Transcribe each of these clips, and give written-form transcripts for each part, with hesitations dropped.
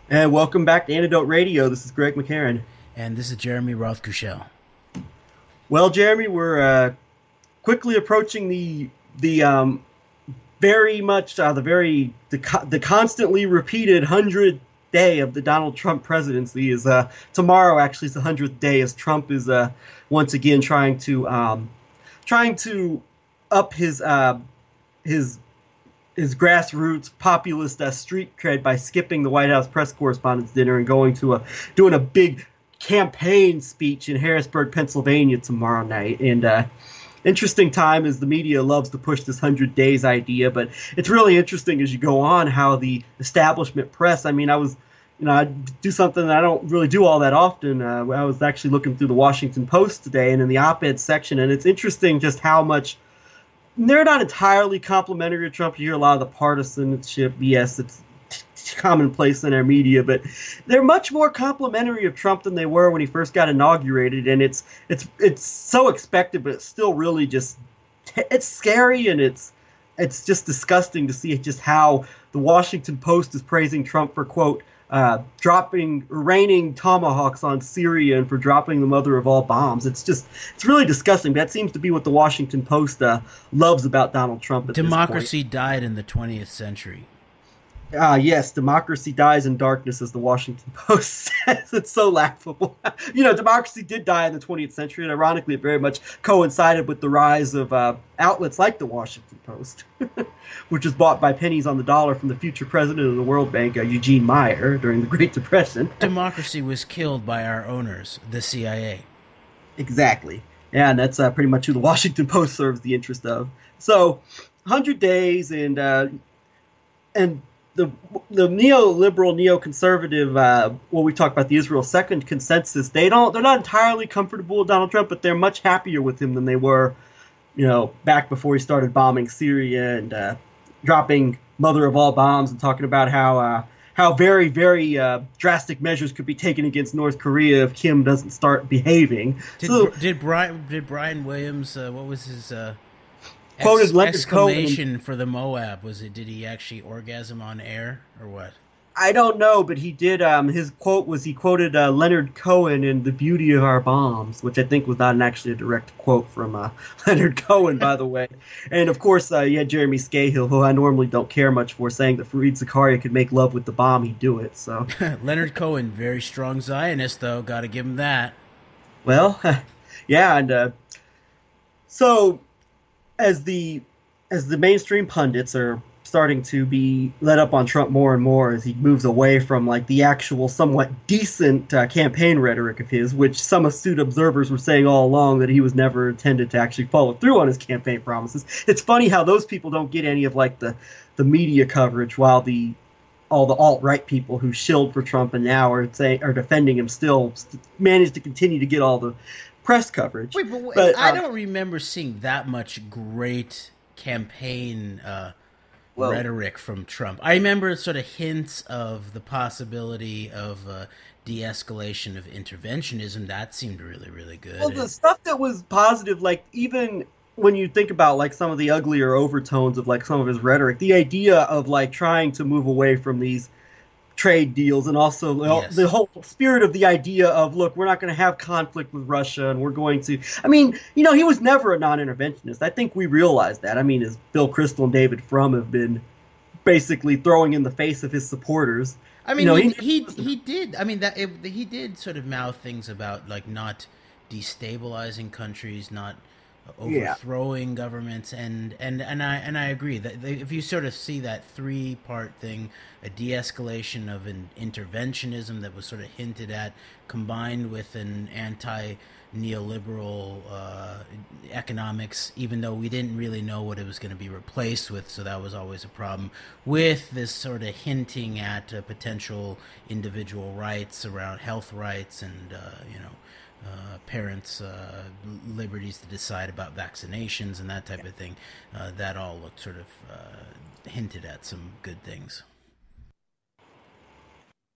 And welcome back to Antidote Radio. This is Greg McCarran. And this is Jeremy Rothkushel. Well, Jeremy, we're quickly approaching the very much the constantly repeated 100th day of the Donald Trump presidency. Is tomorrow actually is the 100th day as Trump is once again trying to up his grassroots populist street cred by skipping the White House press correspondents dinner and going to doing a big campaign speech in Harrisburg, Pennsylvania tomorrow night. And interesting time as the media loves to push this 100 days idea, but it's really interesting as you go on how the establishment press. I mean, I do something that I don't really do all that often. I was actually looking through the Washington Post today and in the op-ed section, and it's interesting just how much they're not entirely complimentary of Trump. You hear a lot of the partisanship BS that's commonplace in our media, but they're much more complimentary of Trump than they were when he first got inaugurated. And it's so expected, but it's still really just it's scary, and it's just disgusting to see just how the Washington Post is praising Trump for quote raining tomahawks on Syria and for dropping the mother of all bombs. It's really disgusting. That seems to be what the Washington Post loves about Donald Trump at Democracy this point. died in the 20th century. Yes, democracy dies in darkness, as the Washington Post says. It's so laughable. Democracy did die in the 20th century, and ironically, it very much coincided with the rise of outlets like the Washington Post, which was bought by pennies on the dollar from the future president of the World Bank, Eugene Meyer, during the Great Depression. Democracy was killed by our owners, the CIA. Exactly. Yeah, and that's pretty much who the Washington Post serves the interest of. So, 100 days, and the neoliberal, neoconservative, we talk about the Israel Second consensus. They're not entirely comfortable with Donald Trump, but they're much happier with him than they were, back before he started bombing Syria and dropping mother of all bombs and talking about how very, very drastic measures could be taken against North Korea if Kim doesn't start behaving. Did Brian Williams? What was his? Quoted Leonard exclamation Cohen. for the Moab, was it? Did he actually orgasm on air or what? I don't know, but he did. His quote was he quoted Leonard Cohen in "The Beauty of Our Bombs," which I think was not actually a direct quote from Leonard Cohen, by the way. And of course, you had Jeremy Scahill, who I normally don't care much for, saying that Fareed Zakaria could make love with the bomb, he'd do it. So Leonard Cohen, very strong Zionist, though. Got to give him that. well, yeah, and so. As the mainstream pundits are starting to be let up on Trump more and more as he moves away from like the actual somewhat decent campaign rhetoric of his, which some astute observers were saying all along that he was never intended to actually follow through on his campaign promises. It's funny how those people don't get any of like the media coverage, while all the alt-right people who shilled for Trump and now are defending him still manage to continue to get all the press coverage. Wait, but I don't remember seeing that much great campaign rhetoric from Trump. I remember sort of hints of the possibility of de-escalation of interventionism. That seemed really, really good. Well, the stuff that was positive, like even when you think about like some of the uglier overtones of like some of his rhetoric, the idea of like trying to move away from these trade deals, and also Yes. the whole spirit of the idea of, look, we're not going to have conflict with Russia, and we're going to. I mean, he was never a non-interventionist. I think we realize that. I mean, as Bill Kristol and David Frum have been basically throwing in the face of his supporters. I mean, he did. I mean, he did sort of mouth things about like not destabilizing countries, not overthrowing governments, and I agree that if you sort of see that three-part thing, a de-escalation of an interventionism that was sort of hinted at, combined with an anti-neoliberal economics, even though we didn't really know what it was going to be replaced with, so that was always a problem, with this sort of hinting at potential individual rights around health rights and parents' liberties to decide about vaccinations and that type of thing. That all looked sort of hinted at some good things.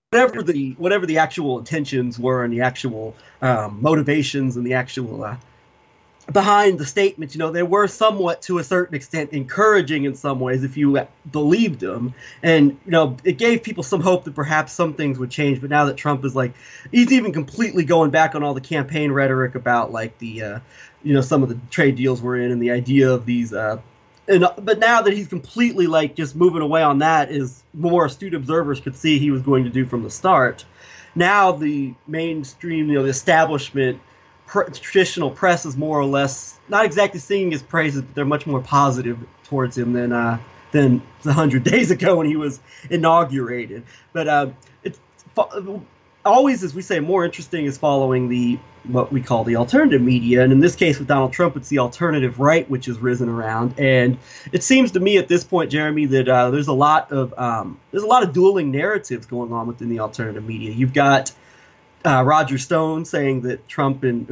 Whatever the actual intentions were, and the actual motivations, and the actual behind the statements, they were somewhat, to a certain extent, encouraging in some ways if you believed them. And, it gave people some hope that perhaps some things would change. But now that Trump is he's even completely going back on all the campaign rhetoric about the, some of the trade deals we're in and the idea of these. But now that he's completely just moving away on that, is more astute observers could see he was going to do from the start. Now the mainstream, the establishment, traditional press is more or less not exactly singing his praises, but they're much more positive towards him than 100 days ago when he was inaugurated. But it's always, as we say, more interesting is following what we call the alternative media, and in this case with Donald Trump, it's the alternative right which has risen around. And it seems to me at this point, Jeremy, that there's a lot of dueling narratives going on within the alternative media. You've got Roger Stone saying that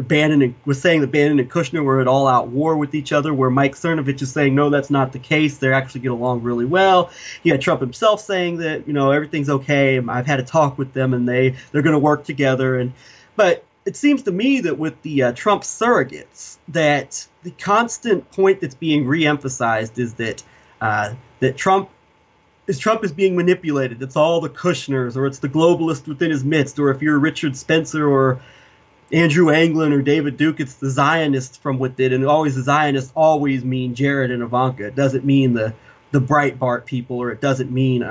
Bannon was saying that Bannon and Kushner were at all-out war with each other, where Mike Cernovich is saying, no, that's not the case. They actually get along really well. You had Trump himself saying that, everything's okay. I've had a talk with them, and they're going to work together. But it seems to me that with the Trump surrogates, that the constant point that's being re-emphasized is that Trump is being manipulated. It's all the Kushners, or it's the globalists within his midst, or if you're Richard Spencer or Andrew Anglin or David Duke, it's the Zionists from within. And always the Zionists always mean Jared and Ivanka. It doesn't mean the Breitbart people, or it doesn't mean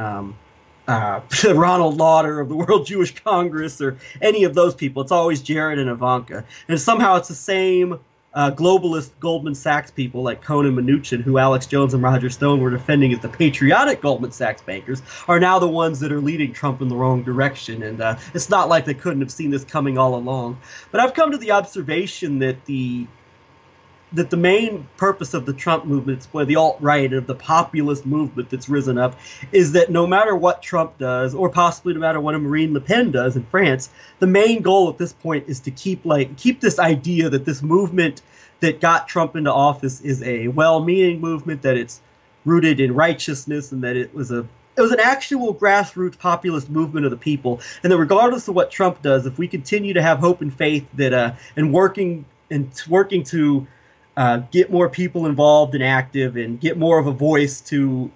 Ronald Lauder of the World Jewish Congress or any of those people. It's always Jared and Ivanka. And somehow it's the same globalist Goldman Sachs people like Cohn and Mnuchin, who Alex Jones and Roger Stone were defending as the patriotic Goldman Sachs bankers, are now the ones that are leading Trump in the wrong direction. And it's not like they couldn't have seen this coming all along. But I've come to the observation that the main purpose of the Trump movement, the alt-right, of the populist movement that's risen up, is that no matter what Trump does, or possibly no matter what a Marine Le Pen does in France, the main goal at this point is to keep this idea that this movement that got Trump into office is a well-meaning movement, that it's rooted in righteousness, and that it was an actual grassroots populist movement of the people, and that regardless of what Trump does, if we continue to have hope and faith that and working to get more people involved and active and get more of a voice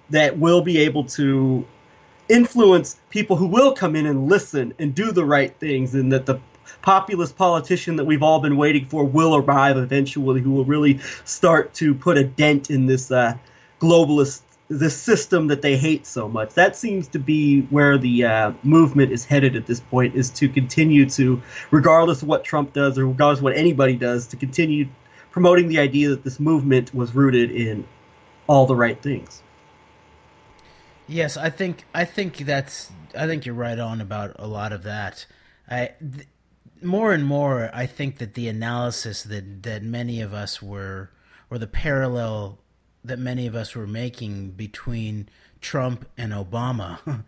that will be able to influence people who will come in and listen and do the right things, and that the populist politician that we've all been waiting for will arrive eventually, who will really start to put a dent in this this system that they hate so much. That seems to be where the movement is headed at this point, is to continue to, regardless of what Trump does or regardless of what anybody does, to continue promoting the idea that this movement was rooted in all the right things. Yes, I think you're right on about a lot of that. More and more, I think that the analysis that many of us were, or the parallel that many of us were making between Trump and Obama,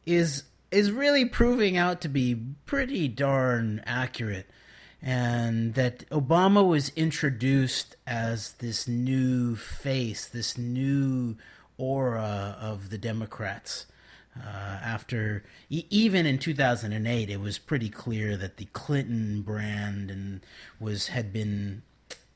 is really proving out to be pretty darn accurate. And that Obama was introduced as this new face, this new aura of the Democrats. After even in 2008, it was pretty clear that the Clinton brand had been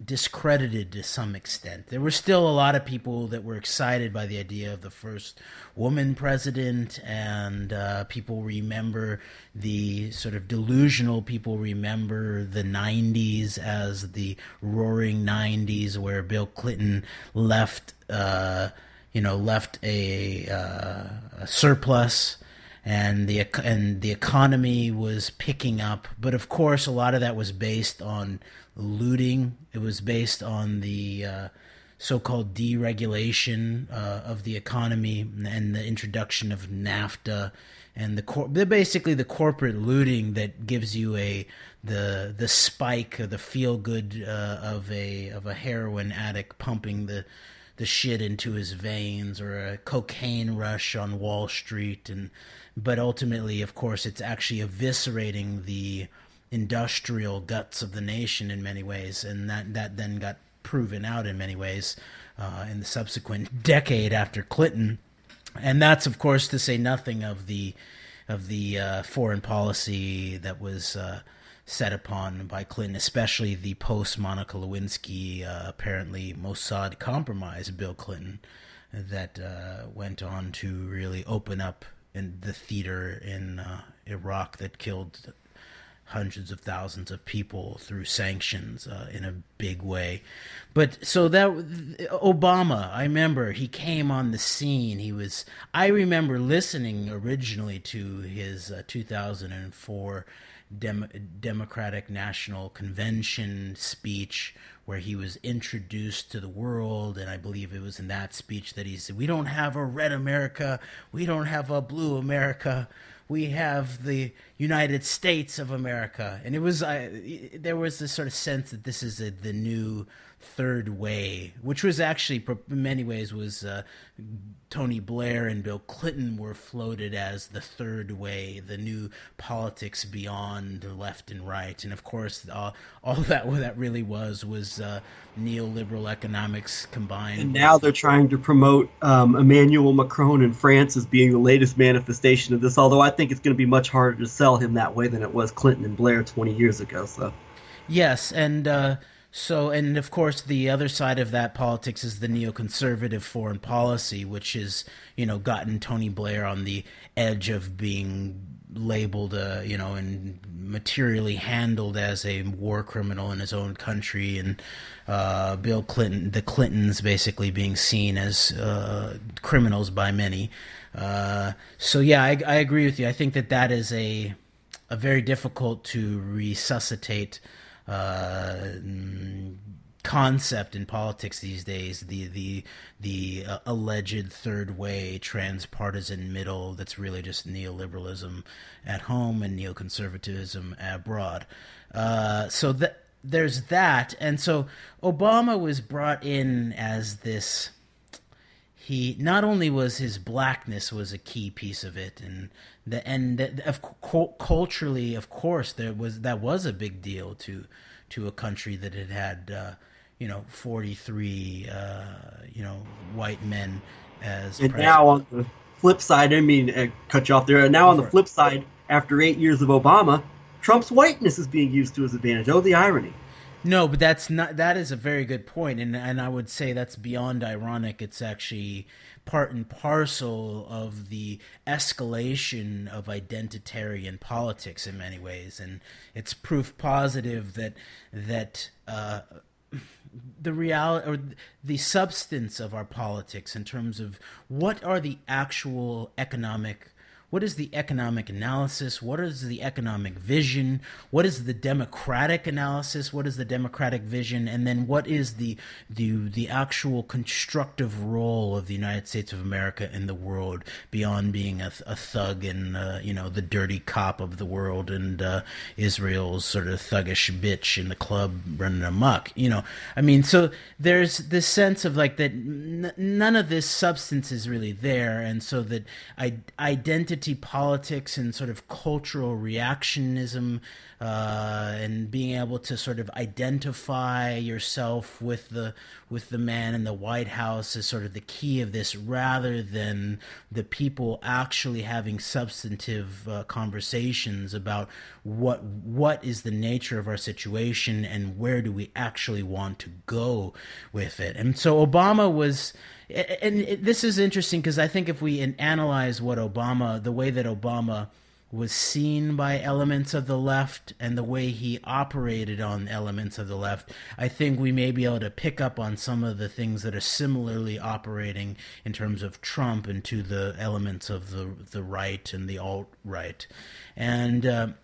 discredited to some extent. There were still a lot of people that were excited by the idea of the first woman president, and people remember the sort of delusional people remember the 90s as the roaring 90s, where Bill Clinton left a surplus, and the economy was picking up. But of course, a lot of that was based on looting. It was based on the so-called deregulation of the economy and the introduction of NAFTA and basically the corporate looting that gives you the spike or the feel good of a heroin addict pumping the shit into his veins, or a cocaine rush on Wall Street. But ultimately, of course, it's actually eviscerating the industrial guts of the nation in many ways, and that then got proven out in many ways in the subsequent decade after Clinton. And that's, of course, to say nothing of the foreign policy that was set upon by Clinton, especially the post-Monica Lewinsky, apparently Mossad compromise Bill Clinton that went on to really open up in the theater in Iraq that killed hundreds of thousands of people through sanctions in a big way. But so that Obama, I remember he came on the scene. I remember listening originally to his 2004 Democratic National Convention speech where he was introduced to the world, and I believe it was in that speech that he said, "We don't have a red America, we don't have a blue America, we have the United States of America." And it was there was this sort of sense that this is the new third way, which was actually in many ways was Tony Blair and Bill Clinton were floated as the third way, the new politics beyond left and right. And of course, all that what that really was neoliberal economics combined. And now they're trying to promote Emmanuel Macron in France as being the latest manifestation of this, although I think it's going to be much harder to sell him that way than it was Clinton and Blair 20 years ago. So yes, and and of course the other side of that politics is the neoconservative foreign policy, which has, gotten Tony Blair on the edge of being labeled, and materially handled as a war criminal in his own country, and Bill Clinton, the Clintons basically being seen as criminals by many. So yeah, I agree with you. I think that is a very difficult to resuscitate concept in politics these days, the alleged third way, transpartisan middle that's really just neoliberalism at home and neoconservatism abroad. So there's that, and so Obama was brought in as this. He not only was his blackness was a key piece of it, and culturally, of course, that was a big deal to a country that had 43 white men as and president. Now on the flip side, cut you off there. Now on the flip side, after 8 years of Obama, Trump's whiteness is being used to his advantage. Oh, the irony. No, but that is a very good point, and I would say that's beyond ironic. It's actually part and parcel of the escalation of identitarian politics in many ways, and it's proof positive that the reality or the substance of our politics in terms of what are the actual what is the economic analysis? What is the economic vision? What is the democratic analysis? What is the democratic vision? And then what is the actual constructive role of the United States of America in the world beyond being a thug and the dirty cop of the world and Israel's sort of thuggish bitch in the club running amok? So there's this sense of like that none of this substance is really there, and so that identity politics and sort of cultural reactionism and being able to sort of identify yourself with the man in the White House is sort of the key of this, rather than the people actually having substantive conversations about what is the nature of our situation and where do we actually want to go with it. And so Obama was. And this is interesting because I think if we analyze the way that Obama was seen by elements of the left and the way he operated on elements of the left, I think we may be able to pick up on some of the things that are similarly operating in terms of Trump and to the elements of the right and the alt-right. And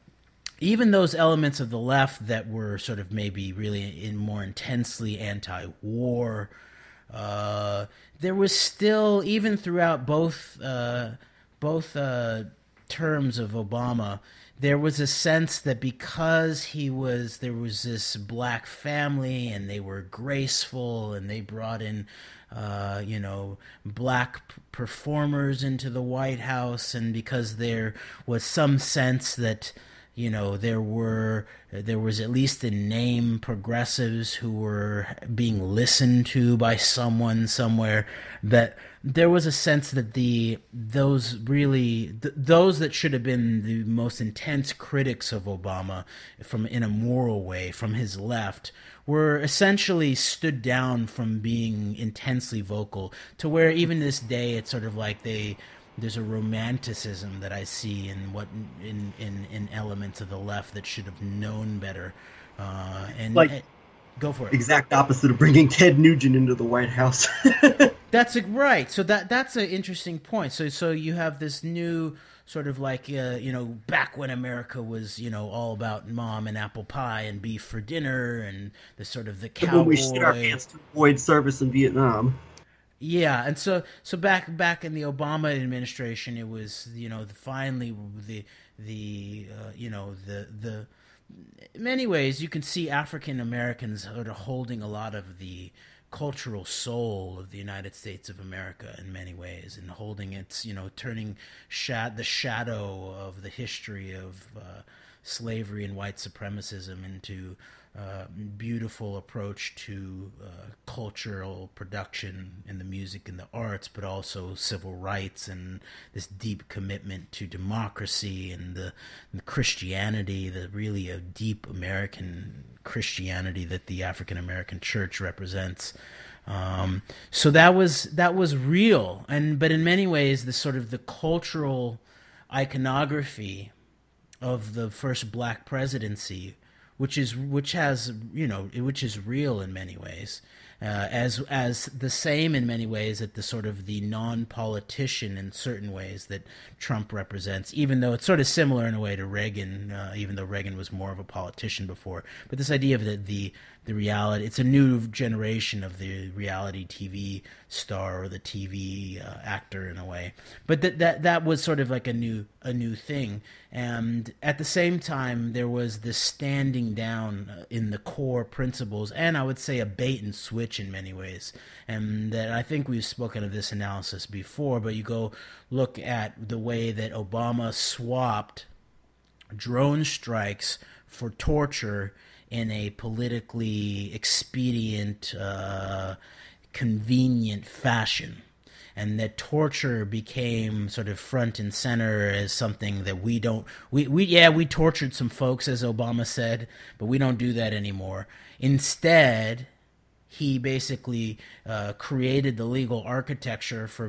even those elements of the left that were sort of maybe really more intensely anti-war, there was still, even throughout both terms of Obama, there was a sense that because there was this black family and they were graceful and they brought in black performers into the White House, and because there was some sense that there was at least in name progressives who were being listened to by someone somewhere, that there was a sense that those that should have been the most intense critics of Obama from in a moral way from his left were essentially stood down from being intensely vocal, to where even this day it's sort of like there's a romanticism that I see in elements of the left that should have known better. Like, Go for it. exact opposite of bringing Ted Nugent into the White House. Right. So that's an interesting point. So you have this new sort of like back when America was all about mom and apple pie and beef for dinner, and the sort of the cowboy. When we shit our pants to avoid service in Vietnam. Yeah, and so back in the Obama administration, it was finally the in many ways you can see African Americans sort of holding a lot of the cultural soul of the United States of America in many ways, and holding its turning the shadow of the history of slavery and white supremacism into beautiful approach to cultural production in the music and the arts, but also civil rights and this deep commitment to democracy and the Christianity, the really a deep American Christianity that the African American church represents. So that was real, but in many ways the sort of the cultural iconography of the first black presidency, which is real in many ways, as the same in many ways that the sort of the non-politician in certain ways that Trump represents, even though it's sort of similar in a way to Reagan, even though Reagan was more of a politician before. But this idea of the reality, it's a new generation of the reality TV star or the TV actor in a way. But that was sort of like a new thing. And at the same time, there was this standing down in the core principles, and I would say a bait and switch in many ways. And that I think we've spoken of this analysis before, but you go look at the way that Obama swapped drone strikes for torture in a politically expedient, convenient fashion. And that torture became sort of front and center as something that we tortured some folks, as Obama said, but we don't do that anymore. Instead, he basically created the legal architecture for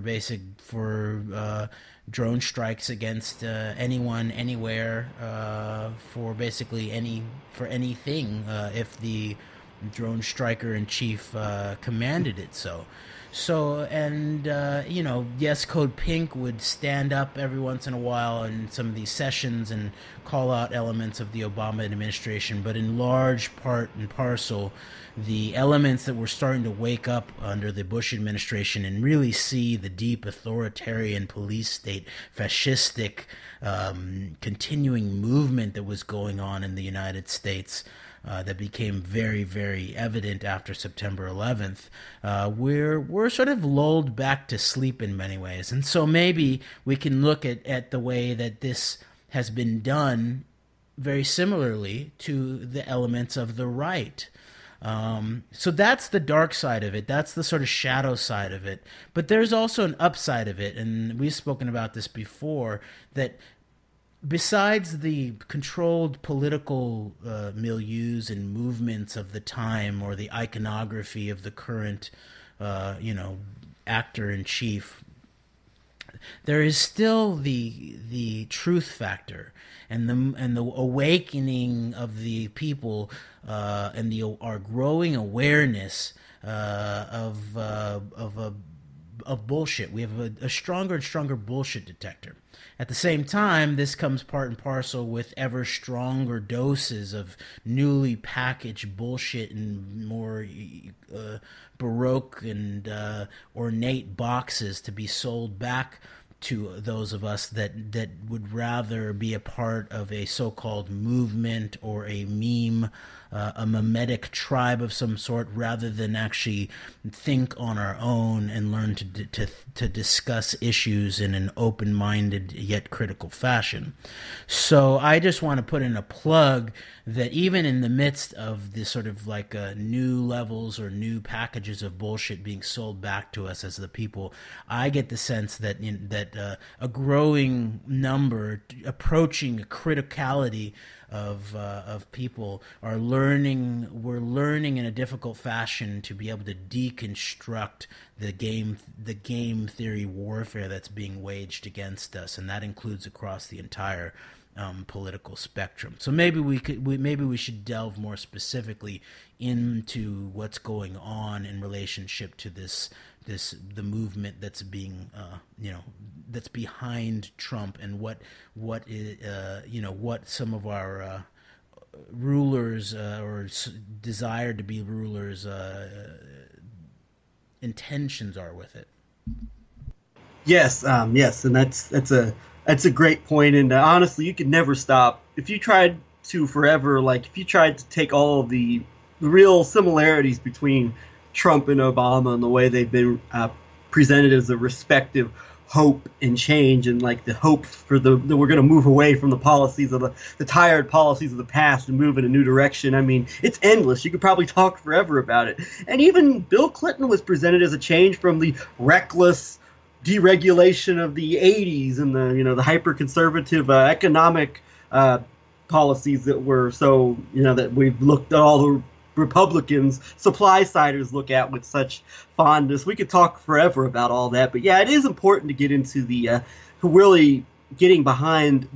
drone strikes against anyone, anywhere, for anything, if the drone striker in chief commanded it so. So, and, yes, Code Pink would stand up every once in a while in some of these sessions and call out elements of the Obama administration, but in large part and parcel, the elements that were starting to wake up under the Bush administration and really see the deep authoritarian police state, fascistic, continuing movement that was going on in the United States, that became very, very evident after September 11th, we're sort of lulled back to sleep in many ways. And so maybe we can look at the way that this has been done very similarly to the elements of the right. So that's the dark side of it. That's the sort of shadow side of it. But there's also an upside of it, and we've spoken about this before, that besides the controlled political milieus and movements of the time, or the iconography of the current, actor-in-chief, there is still the truth factor and the awakening of the people, and our growing awareness of bullshit. We have a stronger and stronger bullshit detector. At the same time, this comes part and parcel with ever stronger doses of newly packaged bullshit in more baroque and ornate boxes to be sold back to those of us that would rather be a part of a so-called movement or a meme a mimetic tribe of some sort, rather than actually think on our own and learn to discuss issues in an open-minded yet critical fashion. So I just want to put in a plug that even in the midst of this sort of like new levels or new packages of bullshit being sold back to us as the people, I get the sense that a growing number, approaching a criticality of people are learning. We're learning in a difficult fashion to be able to deconstruct the game theory warfare that's being waged against us, and that includes across the entire political spectrum. So maybe we should delve more specifically into what's going on in relationship to the movement that's being that's behind Trump, and what some of our rulers or desire to be rulers intentions are with it. Yes, and that's a great point. And honestly, you could never stop if you tried to forever. Like if you tried to take all of the real similarities between Trump and Obama and the way they've been presented as a respective hope and change, and like the hope for that we're going to move away from the policies of the tired policies of the past and move in a new direction. I mean, it's endless. You could probably talk forever about it. And even Bill Clinton was presented as a change from the reckless deregulation of the 80s and the hyper conservative economic policies that were so that we've looked at all the Republicans, supply-siders look at with such fondness. We could talk forever about all that, but yeah, it is important to get into the really getting behind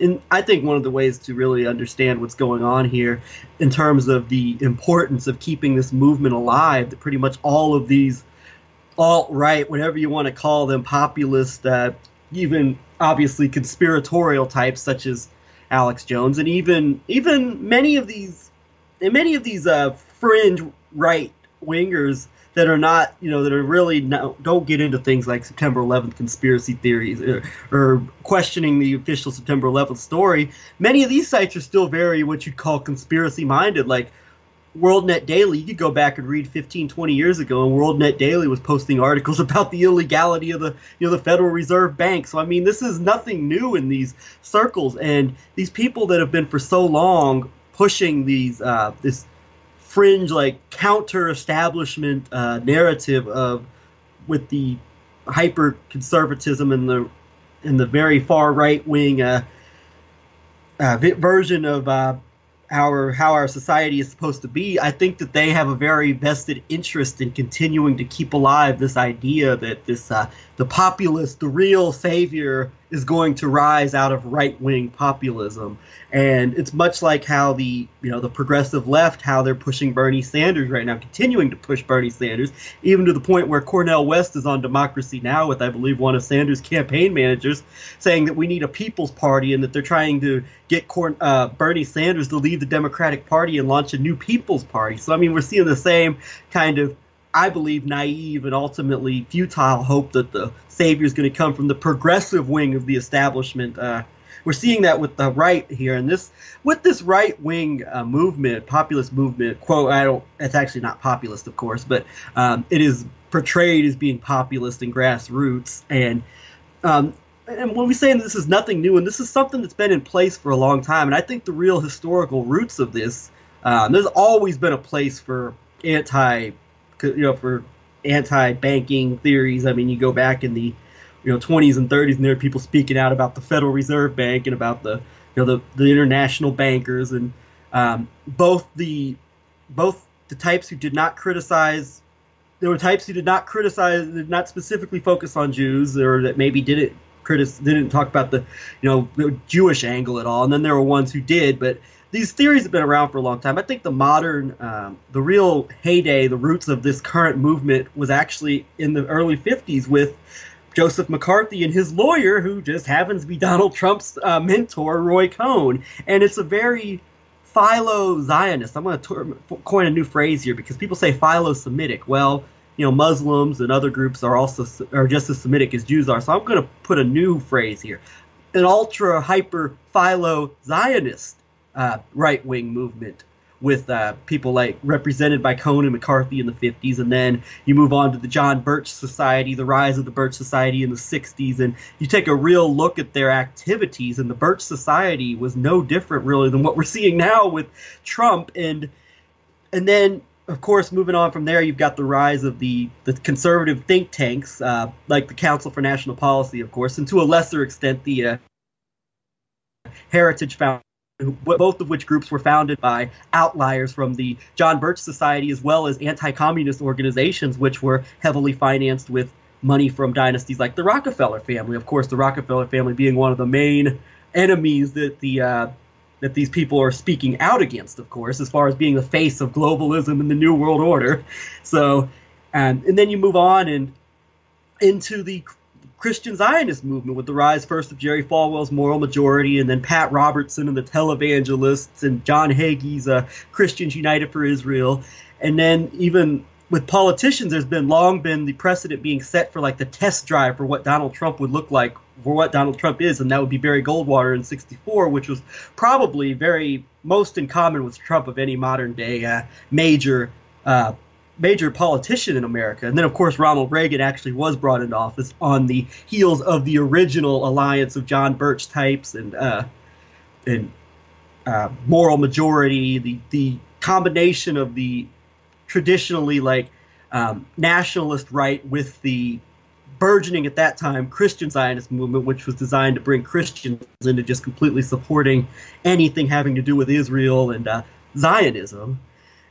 and I think one of the ways to really understand what's going on here in terms of the importance of keeping this movement alive, that pretty much all of these alt-right, whatever you want to call them, populist, even obviously conspiratorial types such as Alex Jones, and even many of these fringe right wingers that are not, that are really don't get into things like September 11th conspiracy theories or questioning the official September 11th story. Many of these sites are still very what you'd call conspiracy minded, like WorldNet Daily. You could go back and read 15, 20 years ago, and WorldNet Daily was posting articles about the illegality of the Federal Reserve Bank. So I mean, this is nothing new in these circles, and these people that have been for so long pushing this fringe, like counter-establishment narrative with the hyper conservatism and the very far right wing version of how our society is supposed to be. I think that they have a very vested interest in continuing to keep alive this idea that the populist, the real savior, is going to rise out of right-wing populism. And it's much like how the progressive left, how they're pushing Bernie Sanders right now, continuing to push Bernie Sanders, even to the point where Cornel West is on Democracy Now! With, I believe, one of Sanders' campaign managers saying that we need a People's Party, and that they're trying to get Bernie Sanders to leave the Democratic Party and launch a new People's Party. So, I mean, we're seeing the same kind of, I believe, naive and ultimately futile hope that the savior is going to come from the progressive wing of the establishment. We're seeing that with the right here, and with this right-wing movement, populist movement. Quote, it's actually not populist, of course, but it is portrayed as being populist and grassroots. And when we say this is nothing new, and this is something that's been in place for a long time, and I think the real historical roots of this, there's always been a place for anti-banking theories. I mean, you go back in the 20s and 30s, and there are people speaking out about the Federal Reserve Bank and about the international bankers, and both the types who did not criticize. There were types who did not specifically focus on Jews, or that maybe didn't talk about the Jewish angle at all, and then there were ones who did. But these theories have been around for a long time. I think the real heyday, the roots of this current movement was actually in the early 50s with Joseph McCarthy and his lawyer, who just happens to be Donald Trump's mentor, Roy Cohn. And it's a very Philo-Zionist. I'm going to coin a new phrase here, because people say Philo-Semitic. Well, Muslims and other groups are just as Semitic as Jews are. So I'm going to put a new phrase here: an ultra hyper Philo-Zionist right-wing movement, with people like represented by Cohn and McCarthy in the 50s. And then you move on to the John Birch Society, the rise of the Birch Society in the 60s. And you take a real look at their activities, and the Birch Society was no different really than what we're seeing now with Trump. And then, of course, moving on from there, you've got the rise of the conservative think tanks, like the Council for National Policy, of course, and to a lesser extent, the Heritage Foundation, both of which groups were founded by outliers from the John Birch Society, as well as anti-communist organizations, which were heavily financed with money from dynasties like the Rockefeller family. Of course, the Rockefeller family being one of the main enemies that that these people are speaking out against, of course, as far as being the face of globalism and the New World Order. So, and then you move on and into the Christian Zionist movement with the rise first of Jerry Falwell's Moral Majority, and then Pat Robertson and the Televangelists, and John Hagee's Christians United for Israel. And then even with politicians, there's long been the precedent being set for like the test drive for what Donald Trump would look like, for what Donald Trump is, and that would be Barry Goldwater in '64, which was probably most in common with Trump of any modern day major politician in America. And then, of course, Ronald Reagan actually was brought into office on the heels of the original alliance of John Birch types and Moral Majority, the combination of the traditionally nationalist right with the burgeoning at that time Christian Zionist movement, which was designed to bring Christians into just completely supporting anything having to do with Israel and Zionism.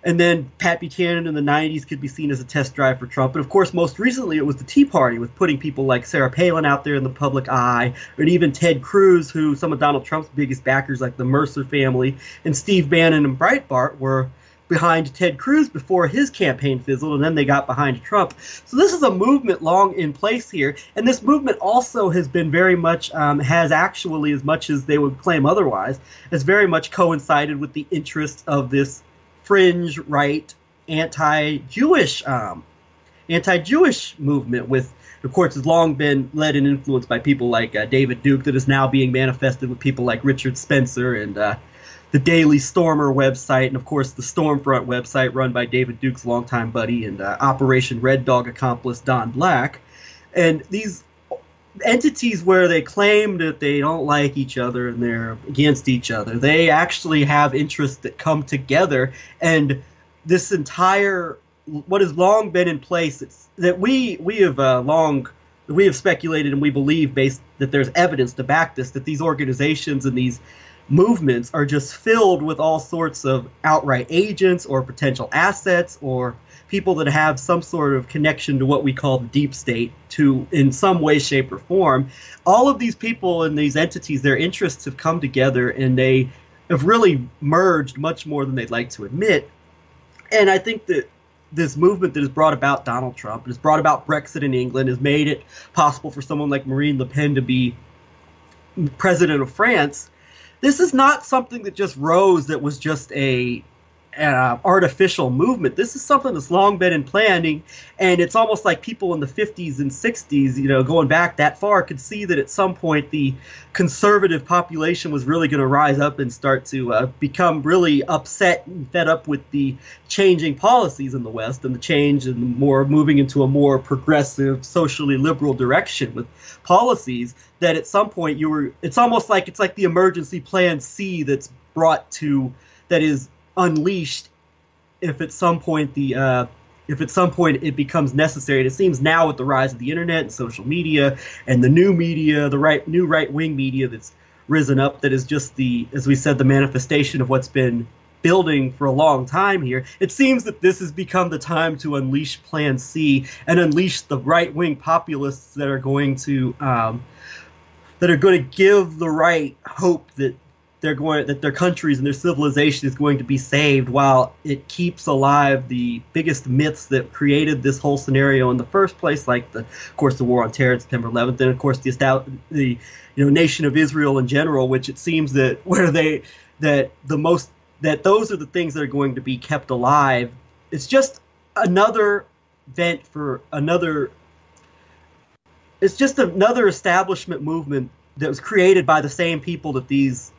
And then Pat Buchanan in the 90s could be seen as a test drive for Trump. And of course, most recently, it was the Tea Party, with putting people like Sarah Palin out there in the public eye, and even Ted Cruz, who some of Donald Trump's biggest backers, like the Mercer family, and Steve Bannon and Breitbart, were behind Ted Cruz before his campaign fizzled, and then they got behind Trump. So this is a movement long in place here, and this movement also has been very much, has actually, as much as they would claim otherwise, has very much coincided with the interests of this fringe right anti-Jewish movement, with, of course, has long been led and influenced by people like David Duke, that is now being manifested with people like Richard Spencer and the Daily Stormer website, and of course the Stormfront website run by David Duke's longtime buddy and Operation Red Dog accomplice Don Black. And these entities, where they claim that they don't like each other and they're against each other, they actually have interests that come together. And this entire, what has long been in place, it's that we have speculated, and we believe, based that there's evidence to back this, that these organizations and these movements are just filled with all sorts of outright agents or potential assets or people that have some sort of connection to what we call the deep state, to in some way, shape, or form. All of these people and these entities, their interests have come together, and they have really merged much more than they'd like to admit. And I think that this movement that has brought about Donald Trump, has brought about Brexit in England, has made it possible for someone like Marine Le Pen to be president of France. This is not something that just rose, that was just an artificial movement. This is something that's long been in planning, and it's almost like people in the 50s and 60s, going back that far, could see that at some point the conservative population was really going to rise up and start to become really upset and fed up with the changing policies in the West, and the change and more moving into a more progressive, socially liberal direction with policies that at some point it's like the emergency plan C that is unleashed if at some point it becomes necessary. And it seems now, with the rise of the internet and social media and the new media, new right-wing media that's risen up, that is just as we said, the manifestation of what's been building for a long time here. It seems that this has become the time to unleash Plan C and unleash the right-wing populists that are going to give the right hope that their countries and their civilization is going to be saved, while it keeps alive the biggest myths that created this whole scenario in the first place, like of course the war on terror on September 11th, and of course the nation of Israel in general, which it seems that those are the things that are going to be kept alive. It's just another vent for another. It's just another establishment movement that was created by the same people that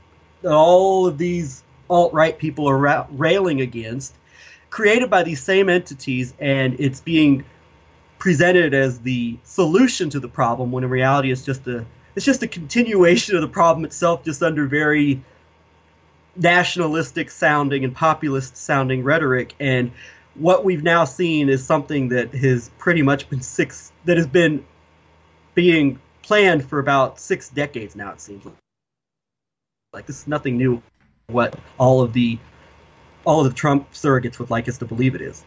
all of these alt-right people are railing against, created by these same entities, and it's being presented as the solution to the problem when in reality it's just a continuation of the problem itself, just under very nationalistic sounding and populist sounding rhetoric. And what we've now seen is something that has pretty much been being planned for about 6 decades now. It seems like this is nothing new. What all of the Trump surrogates would like us to believe it is.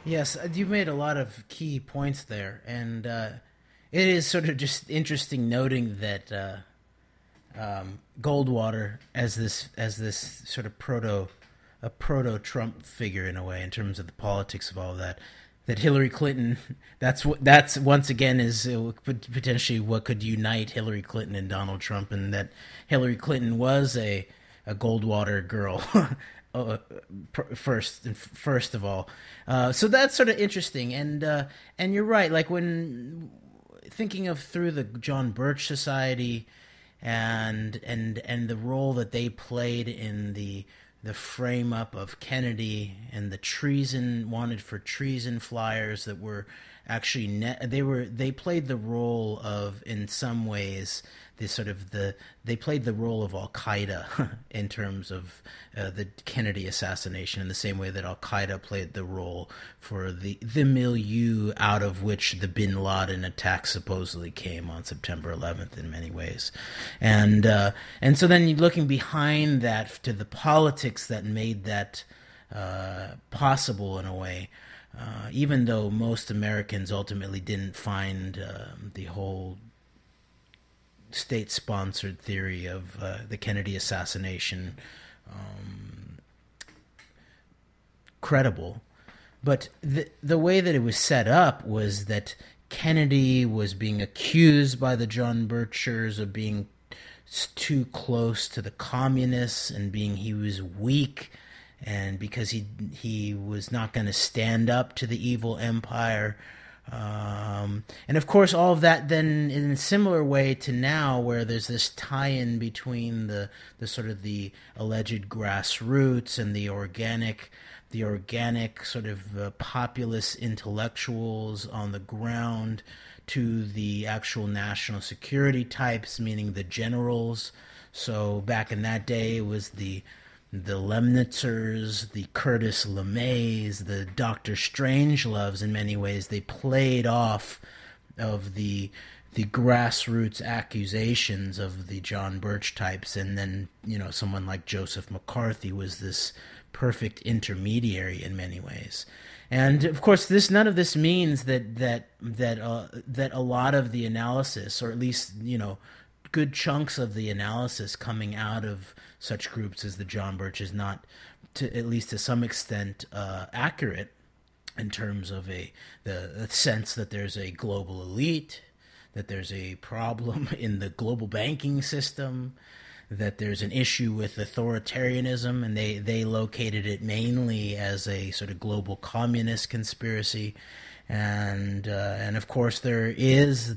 Yes, you've made a lot of key points there, and it is sort of just interesting noting that Goldwater as this sort of proto Trump figure in a way in terms of the politics of all of that. That Hillary Clinton, that's once again is potentially what could unite Hillary Clinton and Donald Trump, and that Hillary Clinton was a Goldwater girl. First of all, so that's sort of interesting, and you're right. Like when thinking of through the John Birch Society, and the role that they played in the frame up of Kennedy and the wanted for treason flyers that were actually they played the role of, in some ways, they played the role of Al Qaeda in terms of the Kennedy assassination, in the same way that Al Qaeda played the role for the milieu out of which the Bin Laden attack supposedly came on September 11th in many ways, and so then you're looking behind that to the politics that made that possible in a way. Even though most Americans ultimately didn't find the whole state-sponsored theory of the Kennedy assassination credible, but the way that it was set up was that Kennedy was being accused by the John Birchers of being too close to the communists and he was weak, and because he was not going to stand up to the evil empire. And of course, all of that then in a similar way to now, where there's this tie-in between the sort of the alleged grassroots and the organic sort of populist intellectuals on the ground to the actual national security types, meaning the generals. So back in that day, it was the Lemnitzers, the Curtis LeMays, the Dr. Strangeloves. In many ways, they played off of the grassroots accusations of the John Birch types, and then someone like Joseph McCarthy was this perfect intermediary in many ways. And of course, none of this means that a lot of the analysis, or at least good chunks of the analysis coming out of such groups as the John Birch, is not, at least to some extent, accurate in terms of the sense that there's a global elite, that there's a problem in the global banking system, that there's an issue with authoritarianism, and they located it mainly as a sort of global communist conspiracy, and of course there is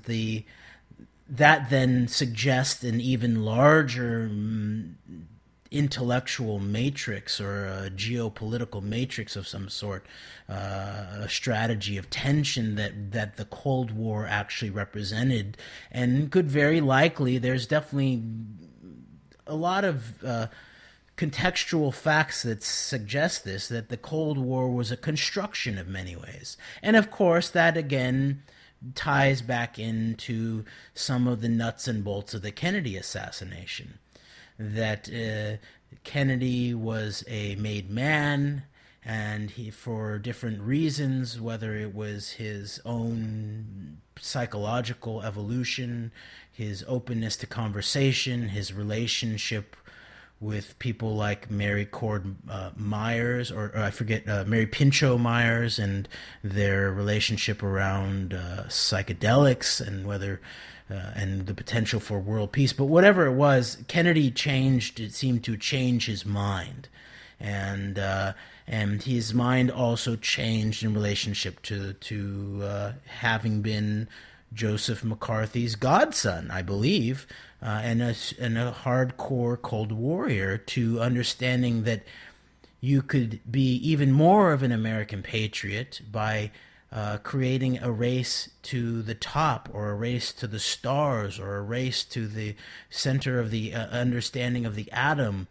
that then suggests an even larger intellectual matrix, or a geopolitical matrix of some sort, a strategy of tension that the Cold War actually represented, and could very likely, there's definitely a lot of contextual facts that suggest this, that the Cold War was a construction of many ways. And of course, that again ties back into some of the nuts and bolts of the Kennedy assassination. That Kennedy was a made man, and he, for different reasons, whether it was his own psychological evolution, his openness to conversation, his relationship with people like Mary Cord Myers, or I forget, Mary Pinchot Myers, and their relationship around psychedelics, and whether and the potential for world peace. But whatever it was, Kennedy seemed to change his mind, and his mind also changed in relationship to having been Joseph McCarthy's godson, I believe, and a hardcore Cold Warrior, to understanding that you could be even more of an American patriot by creating a race to the top, or a race to the stars, or a race to the center of the understanding of the atom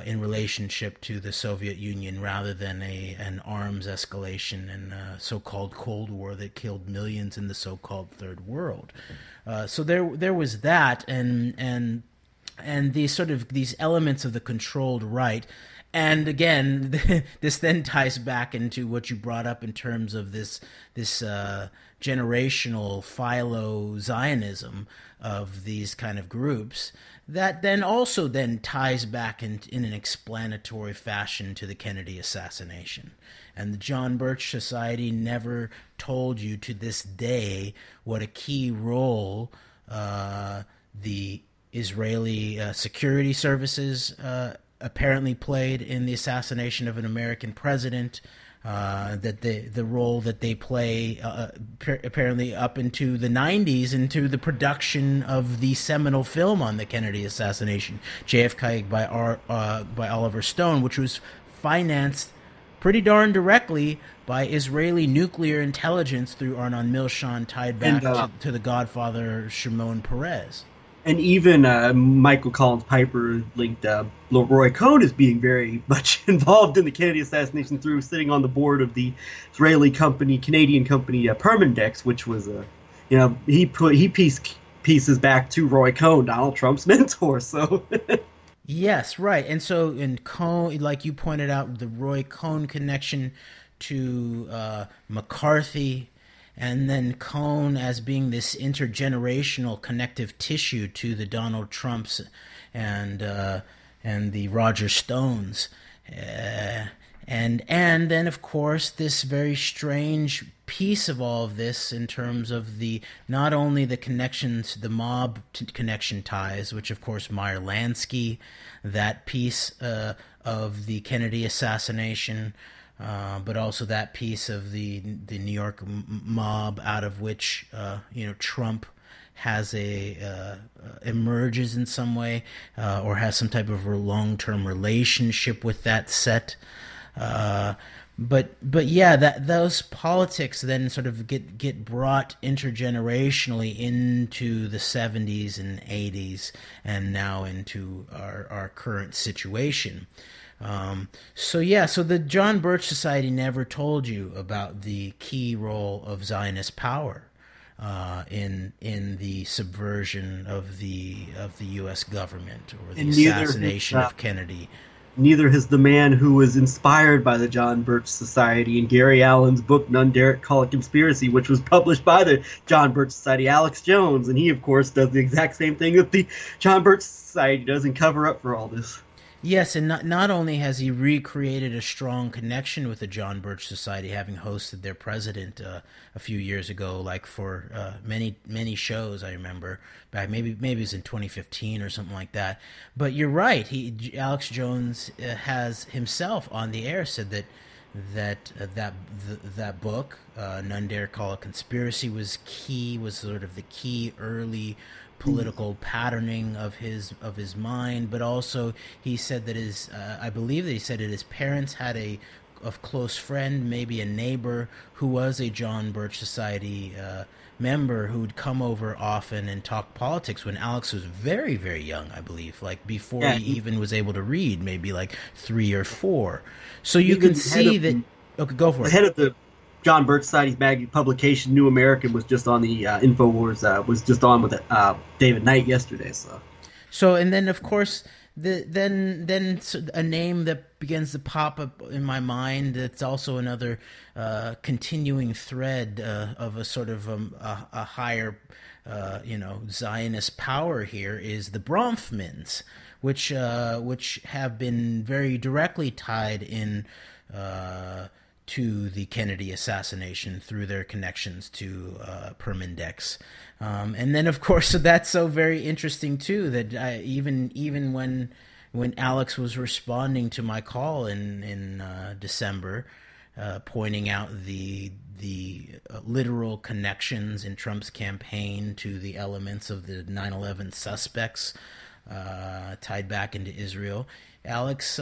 in relationship to the Soviet Union, rather than an arms escalation and a so-called Cold War that killed millions in the so-called Third World. So there was that, and these elements of the controlled right. And again, this then ties back into what you brought up in terms of this generational Philo-Zionism of these kind of groups, that then also then ties back in an explanatory fashion to the Kennedy assassination. And the John Birch Society never told you to this day what a key role the Israeli security services apparently played in the assassination of an American president, that the role that they play apparently up into the 90s, into the production of the seminal film on the Kennedy assassination, JFK by Oliver Stone, which was financed pretty darn directly by Israeli nuclear intelligence through Arnon Milchan, tied back to the Godfather Shimon Peres. And even Michael Collins Piper linked Roy Cohn as being very much involved in the Kennedy assassination through sitting on the board of the Israeli company, Canadian company Permindex, which was he pieces back to Roy Cohn, Donald Trump's mentor. So yes, right. And so in Cohn, like you pointed out, the Roy Cohn connection to McCarthy. And then Cohn as being this intergenerational connective tissue to the Donald Trumps and the Roger Stones, and then of course this very strange piece of all of this in terms of not only the connections, the mob connection ties, which of course Meyer Lansky, that piece of the Kennedy assassination. But also that piece of the New York mob, out of which Trump has emerges in some way, or has some type of a long-term relationship with that set. But yeah, those politics then sort of get brought intergenerationally into the 70s and 80s, and now into our current situation. So the John Birch Society never told you about the key role of Zionist power in the subversion of the U.S. government, or the assassination of Kennedy. Neither has the man who was inspired by the John Birch Society in Gary Allen's book None Dare Call It Conspiracy, which was published by the John Birch Society, Alex Jones, and he of course does the exact same thing that the John Birch Society does and cover up for all this. Yes, and not only has he recreated a strong connection with the John Birch Society, having hosted their president a few years ago, like for many shows, I remember, back maybe it was in 2015 or something like that. But you're right, Alex Jones has himself on the air said that book, None Dare Call It Conspiracy, was sort of the key early political patterning of his mind, but also he said that I believe that he said that his parents had a close friend, maybe a neighbor, who was a John Birch Society member, who would come over often and talk politics when Alex was very, very young, I believe, like before he even was able to read, maybe like 3 or 4. So you can see that. Okay, go for it. The head of the John Birch Society's publication, New American, was just on the InfoWars. Was just on with David Knight yesterday. So and then of course then a name that begins to pop up in my mind. That's also another continuing thread of a sort of a higher Zionist power here is the Bronfmans, which have been very directly tied in to the Kennedy assassination through their connections to Permindex. And then, of course, so that's so very interesting, too, that even when Alex was responding to my call in December, pointing out the literal connections in Trump's campaign to the elements of the 9/11 suspects tied back into Israel. Alex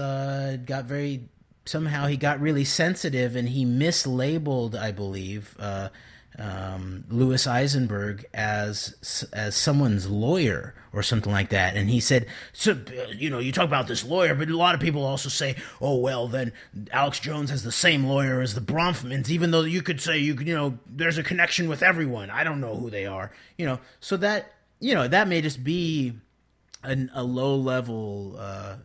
somehow he got really sensitive, and he mislabeled, I believe, Louis Eisenberg as someone's lawyer or something like that. And he said, so, you talk about this lawyer, but a lot of people also say, oh, well, then Alex Jones has the same lawyer as the Bronfmans, even though you could say, there's a connection with everyone. I don't know who they are. So that, that may just be a low-level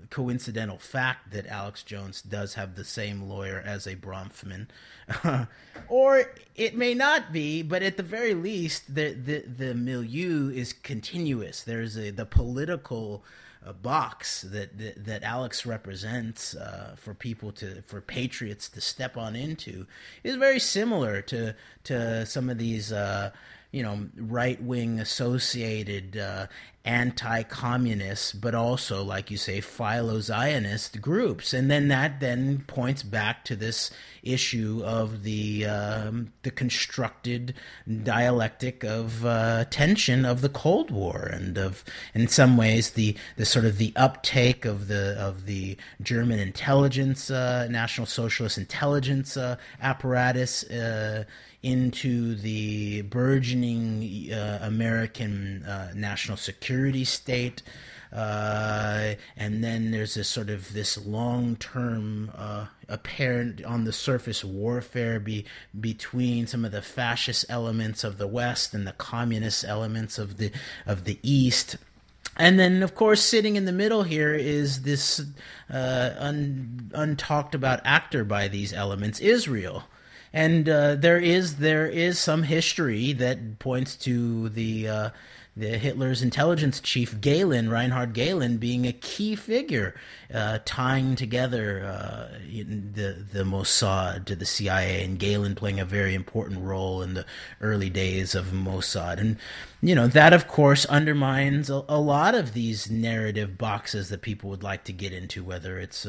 coincidental fact that Alex Jones does have the same lawyer as a Bronfman. Or it may not be, but at the very least, the milieu is continuous. There's the political box that Alex represents for patriots to step on into is very similar to some of these right-wing associated anti-communist, but also, like you say, Philo-Zionist groups. And then that points back to this issue of the constructed dialectic of tension of the Cold War, and of, in some ways, the sort of the uptake of the German intelligence, National Socialist intelligence apparatus into the burgeoning American national security state. And then there's this long-term apparent on the surface warfare between some of the fascist elements of the West and the communist elements of the East. And then, of course, sitting in the middle here is this untalked about actor by these elements, Israel. And there is some history that points to the Hitler's intelligence chief Reinhard Gehlen, being a key figure tying together the Mossad to the CIA, and Gehlen playing a very important role in the early days of Mossad. And that, of course, undermines a lot of these narrative boxes that people would like to get into, whether it's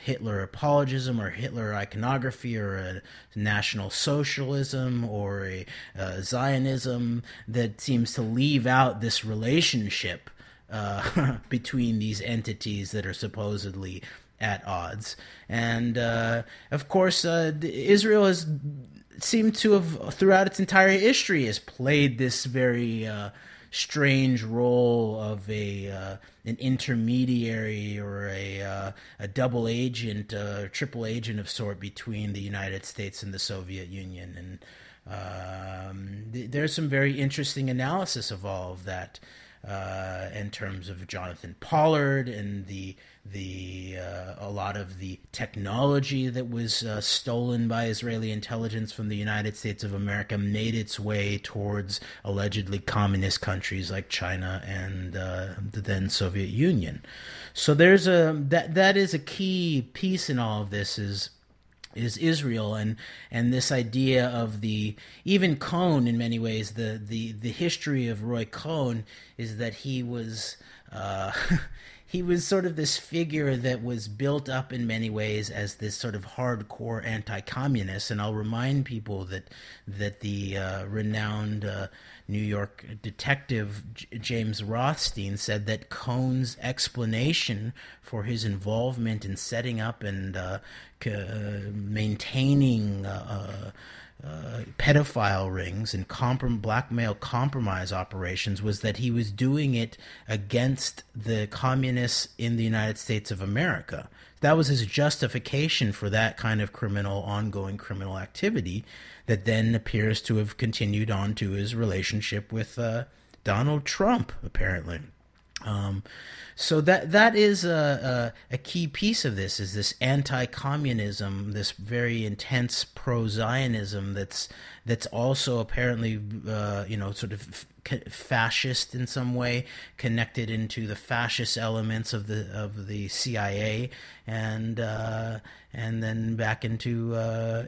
Hitler apologism or Hitler iconography, or a National Socialism, or a Zionism that seems to leave out this relationship between these entities that are supposedly at odds. And of course, Israel has seemed to have, throughout its entire history, has played this very strange role of an intermediary, or a double agent, triple agent of sort between the United States and the Soviet Union. And there's some very interesting analysis of all of that in terms of Jonathan Pollard and a lot of the technology that was stolen by Israeli intelligence from the United States of America made its way towards allegedly communist countries like China and the then Soviet Union. So there's that is a key piece in all of this, is Israel, and this idea of even Cohn, in many ways, the history of Roy Cohn is that he was he was sort of this figure that was built up in many ways as this sort of hardcore anti-communist. And I'll remind people that the renowned New York detective James Rothstein said that Cohn's explanation for his involvement in setting up and maintaining pedophile rings and blackmail compromise operations was that he was doing it against the communists in the United States of America. That was his justification for that kind of ongoing criminal activity that then appears to have continued on to his relationship with Donald Trump, apparently. So that is a key piece of this, is this anti-communism, this very intense pro-Zionism that's also apparently sort of fascist in some way, connected into the fascist elements of the CIA, and then back into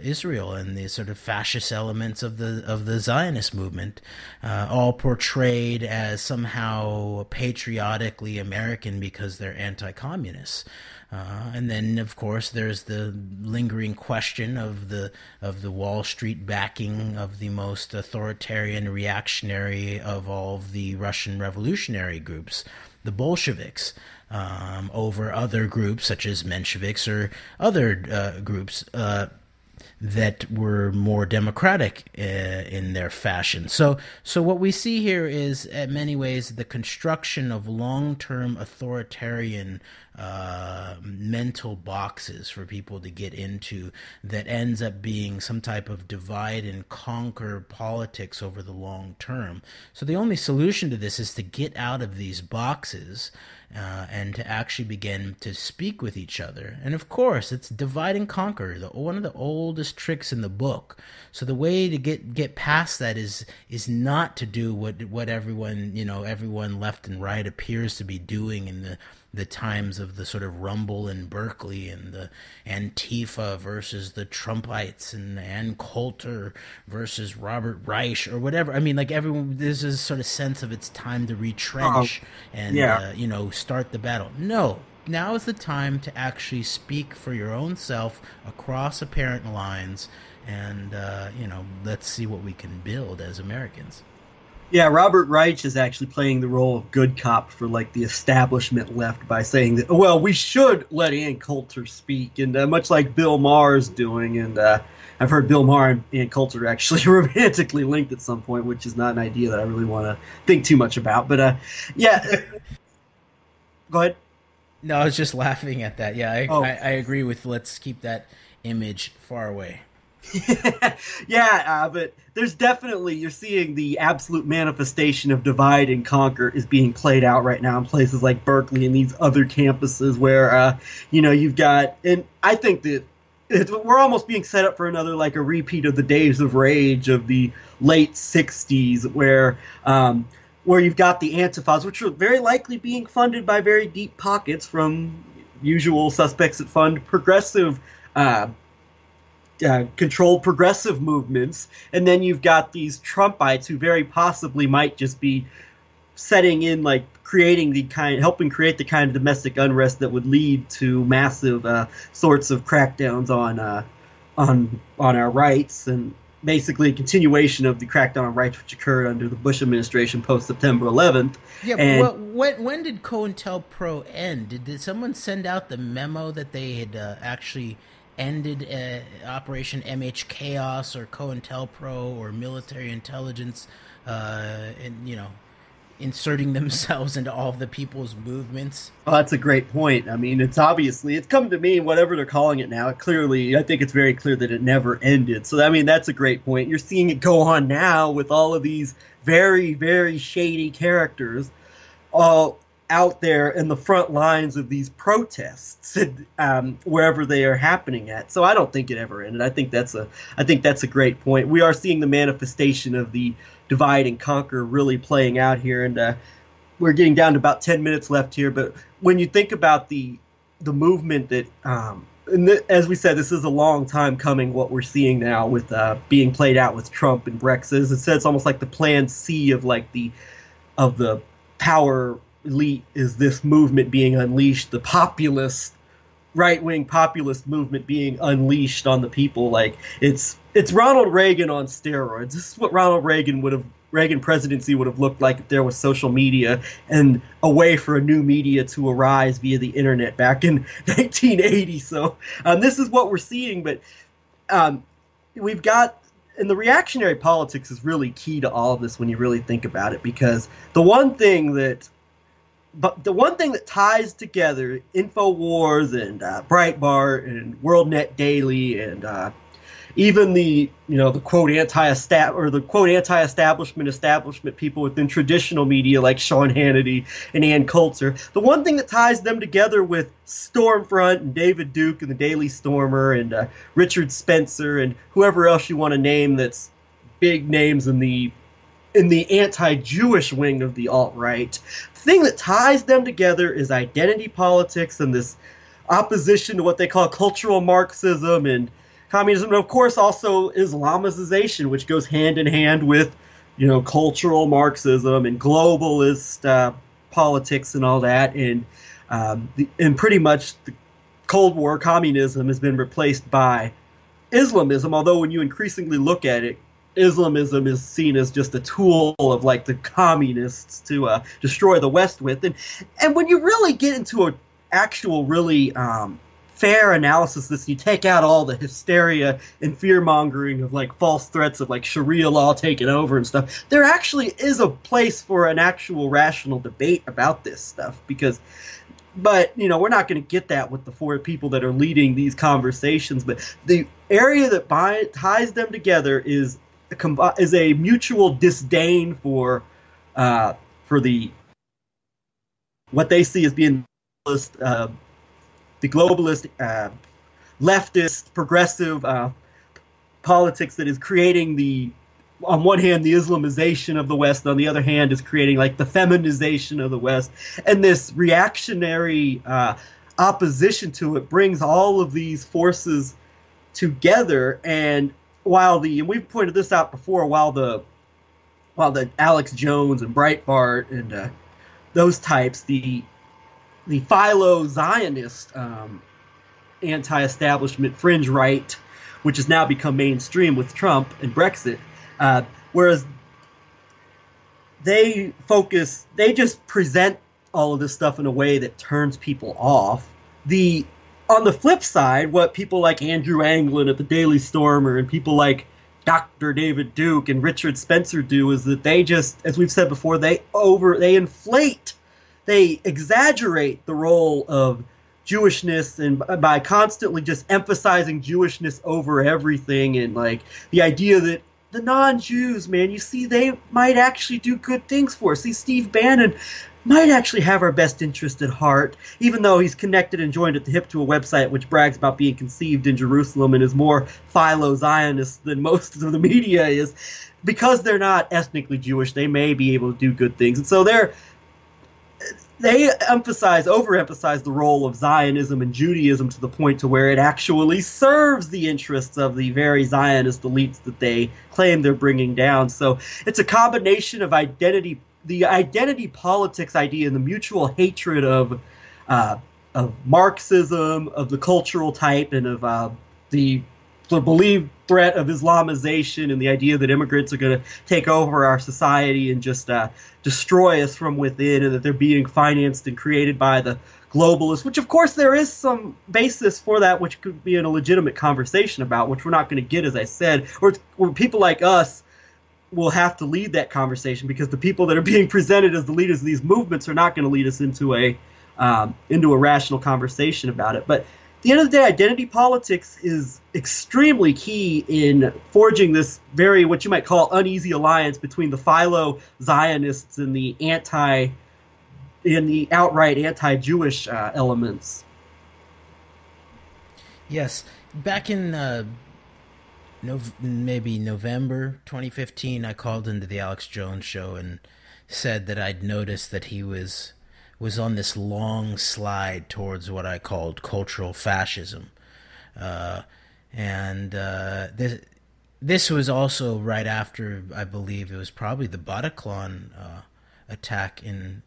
Israel and the sort of fascist elements of the Zionist movement, all portrayed as somehow patriotically American because they're anti-communists. And then, of course, there's the lingering question of the Wall Street backing of the most authoritarian, reactionary of all of the Russian revolutionary groups, the Bolsheviks, over other groups such as Mensheviks or other groups that were more democratic in their fashion. So what we see here is, in many ways, the construction of long-term authoritarian mental boxes for people to get into that ends up being some type of divide and conquer politics over the long term. So the only solution to this is to get out of these boxes and to actually begin to speak with each other. And of course, it's divide and conquer, one of the oldest tricks in the book. So the way to get past that is not to do what everyone, everyone left and right appears to be doing in the times of the sort of rumble in Berkeley and the Antifa versus the Trumpites and Ann Coulter versus Robert Reich or whatever. I mean, like everyone, there's a sort of sense of it's time to retrench and, start the battle. No, now is the time to actually speak for your own self across apparent lines and, let's see what we can build as Americans. Yeah, Robert Reich is actually playing the role of good cop for like the establishment left by saying that, well, we should let Ann Coulter speak, and much like Bill Maher's doing, and I've heard Bill Maher and Ann Coulter actually romantically linked at some point, which is not an idea that I really want to think too much about. But go ahead. No, I was just laughing at that. Yeah, I agree with let's keep that image far away. But there's definitely, you're seeing the absolute manifestation of divide and conquer is being played out right now in places like Berkeley and these other campuses where, you've got, and I think that we're almost being set up for another, like a repeat of the days of rage of the late 60s where you've got the Antifas, which are very likely being funded by very deep pockets from usual suspects that fund progressive controlled progressive movements, and then you've got these Trumpites who very possibly might just be setting in, like helping create the kind of domestic unrest that would lead to massive sorts of crackdowns on our rights, and basically a continuation of the crackdown on rights which occurred under the Bush administration post September 11th. Yeah, and when did COINTELPRO end? Did someone send out the memo that they had actually ended Operation MH Chaos or COINTELPRO or military intelligence, inserting themselves into all of the people's movements? Oh, that's a great point. I mean, it's come to me, whatever they're calling it now, I think it's very clear that it never ended. So, I mean, that's a great point. You're seeing it go on now with all of these very, very shady characters all out there in the front lines of these protests, wherever they are happening at. So I don't think it ever ended. I think that's a great point. We are seeing the manifestation of the divide and conquer really playing out here, and we're getting down to about 10 minutes left here. But when you think about the movement that, as we said, this is a long time coming. What we're seeing now with being played out with Trump and Brexit, as it said, it's almost like the Plan C of the power elite is this movement being unleashed, the populist, right-wing populist movement being unleashed on the people. Like it's Ronald Reagan on steroids. This is what Reagan presidency would have looked like if there was social media and a way for a new media to arise via the internet back in 1980. So this is what we're seeing, but we've got, and the reactionary politics is really key to all of this when you really think about it, because the one thing that ties together InfoWars and Breitbart and WorldNet Daily and even the quote anti-establishment people within traditional media like Sean Hannity and Ann Coulter, the one thing that ties them together with Stormfront and David Duke and the Daily Stormer and Richard Spencer and whoever else you want to name that's big names in the in the anti-Jewish wing of the alt-right. The thing that ties them together is identity politics and this opposition to what they call cultural Marxism and communism, and of course also Islamization, which goes hand in hand with, cultural Marxism and globalist politics and all that. And pretty much the Cold War communism has been replaced by Islamism, although when you increasingly look at it, Islamism is seen as just a tool of like the communists to destroy the West with. And when you really get into an actual really fair analysis of this, you take out all the hysteria and fear-mongering of like false threats of like Sharia law taking over and stuff, there actually is a place for an actual rational debate about this stuff. But we're not going to get that with the four people that are leading these conversations. But the area that ties them together is a mutual disdain for the what they see as being the globalist, leftist, progressive politics that is creating on one hand, the Islamization of the West, on the other hand, is creating like the feminization of the West. And this reactionary opposition to it brings all of these forces together. And we've pointed this out before, while the Alex Jones and Breitbart and those types, the Philo-Zionist anti-establishment fringe right, which has now become mainstream with Trump and Brexit, whereas they just present all of this stuff in a way that turns people off. On the flip side, what people like Andrew Anglin at the Daily Stormer and people like Dr. David Duke and Richard Spencer do is that they just, as we've said before, they exaggerate the role of Jewishness, and by constantly just emphasizing Jewishness over everything, and like the idea that the non-Jews, man, you see, they might actually do good things for us. See, Steve Bannon might actually have our best interest at heart, even though he's connected and joined at the hip to a website which brags about being conceived in Jerusalem and is more Philo-Zionist than most of the media is. Because they're not ethnically Jewish, they may be able to do good things. And so they overemphasize the role of Zionism and Judaism to the point to where it actually serves the interests of the very Zionist elites that they claim they're bringing down. So it's a combination of the identity politics idea and the mutual hatred of Marxism, of the cultural type, and of the believed threat of Islamization and the idea that immigrants are going to take over our society and just destroy us from within, and that they're being financed and created by the globalists, which of course there is some basis for that, which could be in a legitimate conversation about, which we're not going to get, as I said, or people like us will have to lead that conversation, because the people that are being presented as the leaders of these movements are not going to lead us into a rational conversation about it. But at the end of the day, identity politics is extremely key in forging this what you might call uneasy alliance between the Philo-Zionists and the outright anti-Jewish elements. Yes, back in maybe November 2015, I called into the Alex Jones show and said that I'd noticed that he was on this long slide towards what I called cultural fascism. This was also right after, I believe it was probably the Bataclan attack in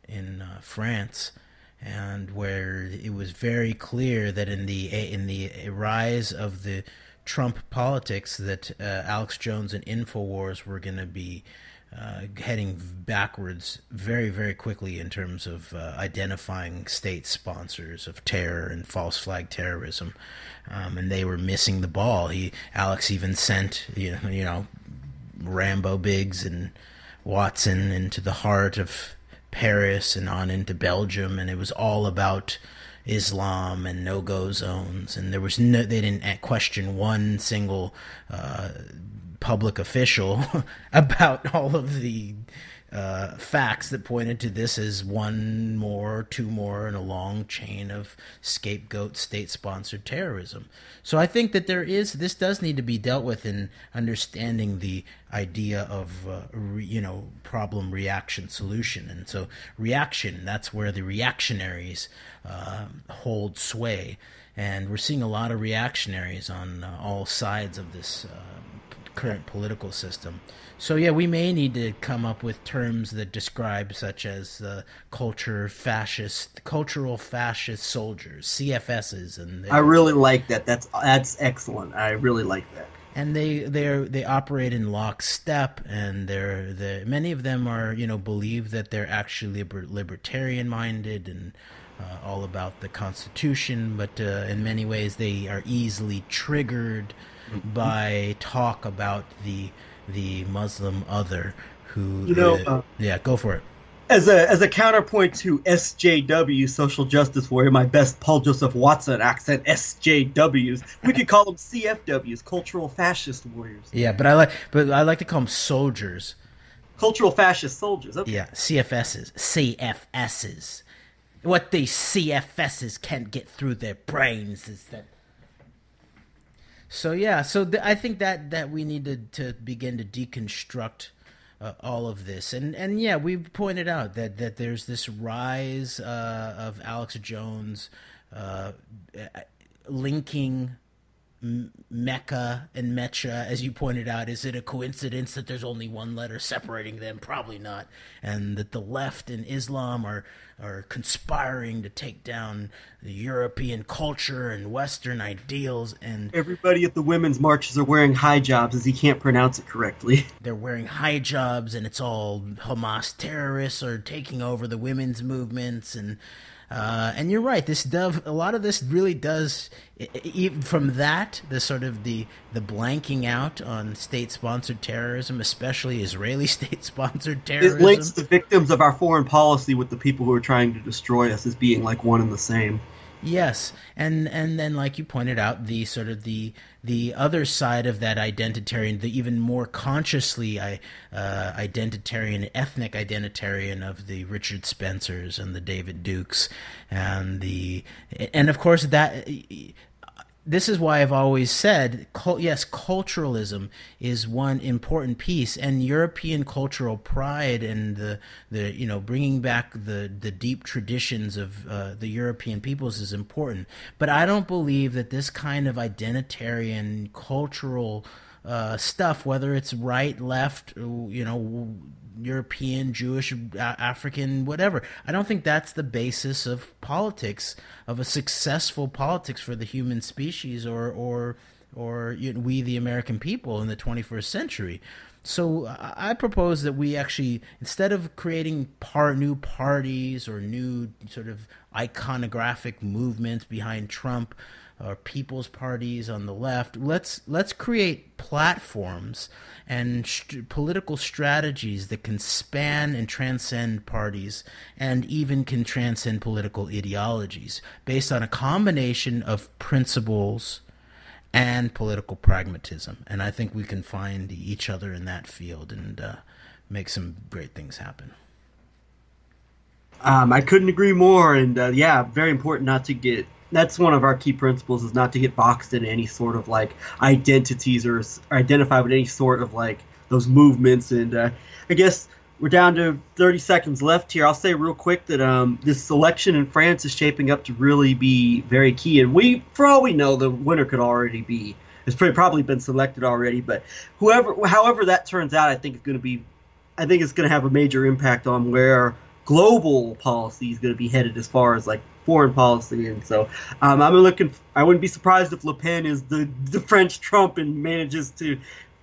France, and where it was very clear that in the rise of the Trump politics that Alex Jones and InfoWars were going to be heading backwards very, very quickly in terms of identifying state sponsors of terror and false flag terrorism, and they were missing the ball. Alex even sent Rambo Biggs and Watson into the heart of Paris and on into Belgium, and it was all about Islam and no-go zones, and they didn't question one single public official about all of the facts that pointed to this as one more, two more in a long chain of scapegoat state-sponsored terrorism. So I think that this does need to be dealt with in understanding the idea of problem, reaction, solution. And so reaction, that's where the reactionaries hold sway, and we're seeing a lot of reactionaries on all sides of this current political system. So yeah, we may need to come up with terms that describe such as cultural fascist soldiers, CFSs, and I really like that. That's excellent. I really like that. And they operate in lockstep, and many of them are believe that they're actually libertarian minded and all about the Constitution, but in many ways they are easily triggered by talk about the Muslim other who go for it. As a counterpoint to SJW, social justice warrior, my best Paul Joseph Watson accent, SJWs, we could call them CFWs, cultural fascist warriors. Yeah, but I like to call them soldiers. Cultural fascist soldiers. Okay. Yeah, CFSs. What these CFSs can't get through their brains is that. So yeah, I think that we need to begin to deconstruct all of this, and yeah, we've pointed out that there's this rise of Alex Jones linking Mecca and Mecha, as you pointed out. Is it a coincidence that there's only one letter separating them? Probably not. And that the left and Islam are conspiring to take down the European culture and Western ideals. And everybody at the women's marches are wearing hijabs, as he can't pronounce it correctly. They're wearing hijabs, and it's all Hamas terrorists are taking over the women's movements. And you're right. A lot of this really does, even from that, the sort of the blanking out on state-sponsored terrorism, especially Israeli state-sponsored terrorism. It links the victims of our foreign policy with the people who are trying to destroy us as being like one and the same. Yes, and then, like you pointed out, the sort of the other side of that identitarian, the even more consciously identitarian, ethnic identitarian of the Richard Spencers and the David Dukes, and of course that. This is why I've always said, yes, culturalism is one important piece, and European cultural pride and the bringing back the deep traditions of the European peoples is important. But I don't believe that this kind of identitarian cultural stuff, whether it's right, left, European, Jewish, African, whatever. I don't think that's the basis of politics, of a successful politics for the human species or we the American people in the 21st century. So I propose that we actually, instead of creating new parties or new sort of iconographic movements behind Trump or people's parties on the left, let's create platforms and political strategies that can span and transcend parties and even can transcend political ideologies based on a combination of principles and political pragmatism. And I think we can find each other in that field and make some great things happen. I couldn't agree more. And very important not to get. That's one of our key principles, is not to get boxed in any sort of like identities or identify with any sort of like those movements. And I guess we're down to 30 seconds left here. I'll say real quick that this election in France is shaping up to really be very key. And for all we know, the winner could already be. It's probably been selected already. But however that turns out, I think it's going to have a major impact on where global policy is going to be headed as far as like foreign policy. And so I wouldn't be surprised if Le Pen is the French Trump and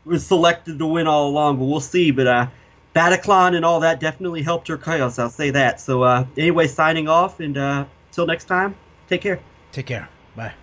was selected to win all along, but we'll see. But Bataclan and all that definitely helped her chaos, I'll say that. So anyway, signing off, and till next time, take care. Take care. Bye.